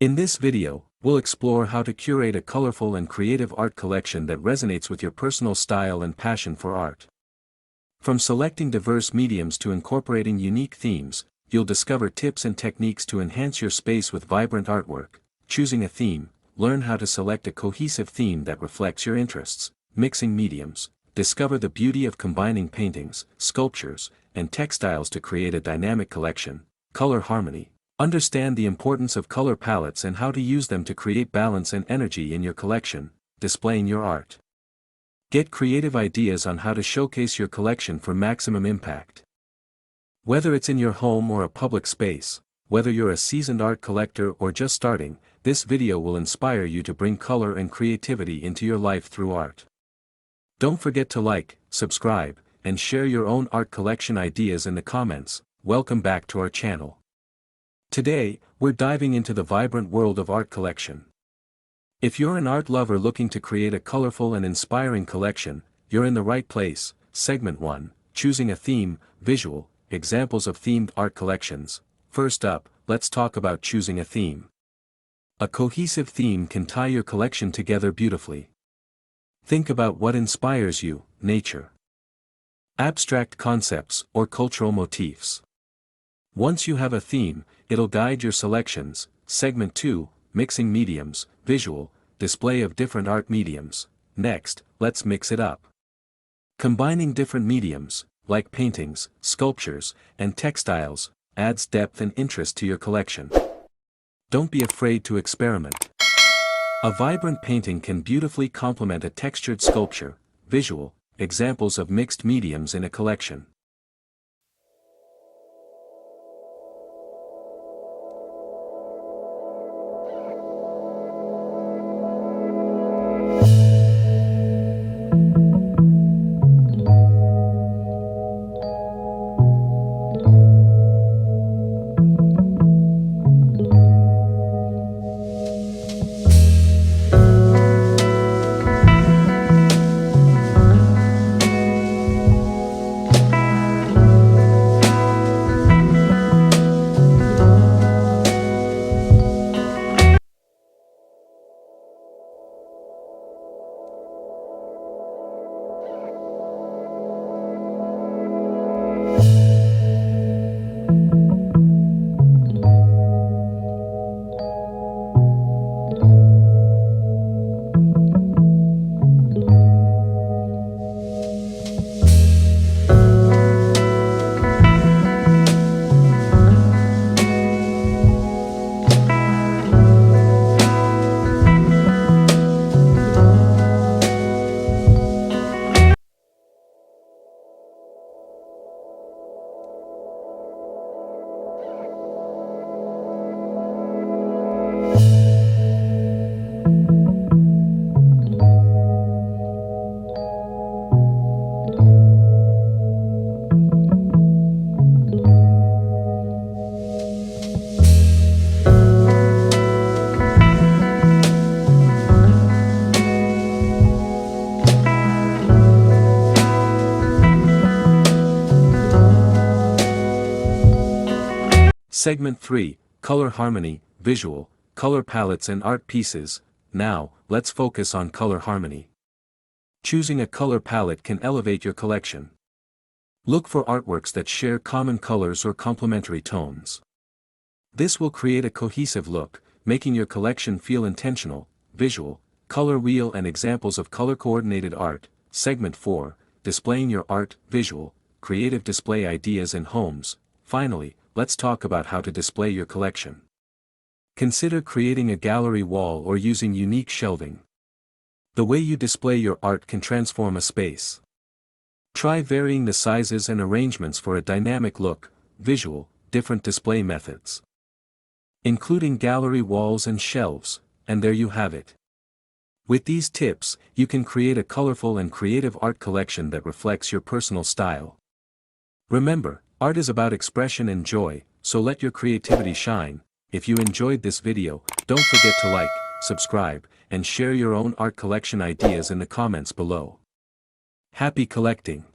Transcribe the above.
In this video, we'll explore how to curate a colorful and creative art collection that resonates with your personal style and passion for art. From selecting diverse mediums to incorporating unique themes, you'll discover tips and techniques to enhance your space with vibrant artwork. Choosing a theme, learn how to select a cohesive theme that reflects your interests. Mixing mediums, discover the beauty of combining paintings, sculptures, and textiles to create a dynamic collection. Color harmony. Understand the importance of color palettes and how to use them to create balance and energy in your collection. Displaying your art. Get creative ideas on how to showcase your collection for maximum impact. Whether it's in your home or a public space, whether you're a seasoned art collector or just starting, this video will inspire you to bring color and creativity into your life through art. Don't forget to like, subscribe, and share your own art collection ideas in the comments. Welcome back to our channel. Today, we're diving into the vibrant world of art collection. If you're an art lover looking to create a colorful and inspiring collection, you're in the right place. Segment 1, Choosing a Theme, Visual, Examples of Themed Art Collections. First up, let's talk about choosing a theme. A cohesive theme can tie your collection together beautifully. Think about what inspires you: nature, abstract concepts, or cultural motifs. Once you have a theme, it'll guide your selections. Segment 2, Mixing Mediums, Visual, Display of Different Art Mediums. Next, let's mix it up. Combining different mediums, like paintings, sculptures, and textiles, adds depth and interest to your collection. Don't be afraid to experiment. A vibrant painting can beautifully complement a textured sculpture. Visual, examples of mixed mediums in a collection. Segment 3, Color Harmony, Visual, Color Palettes and Art Pieces. Now, let's focus on color harmony. Choosing a color palette can elevate your collection. Look for artworks that share common colors or complementary tones. This will create a cohesive look, making your collection feel intentional. Visual, Color Wheel and Examples of Color-Coordinated Art. Segment 4, Displaying Your Art. Visual, Creative Display Ideas in Homes. Finally, let's talk about how to display your collection. Consider creating a gallery wall or using unique shelving. The way you display your art can transform a space. Try varying the sizes and arrangements for a dynamic look. Visual, Different display methods, including gallery walls and shelves, and there you have it. With these tips, you can create a colorful and creative art collection that reflects your personal style. Remember, art is about expression and joy, so let your creativity shine. If you enjoyed this video, don't forget to like, subscribe, and share your own art collection ideas in the comments below. Happy collecting!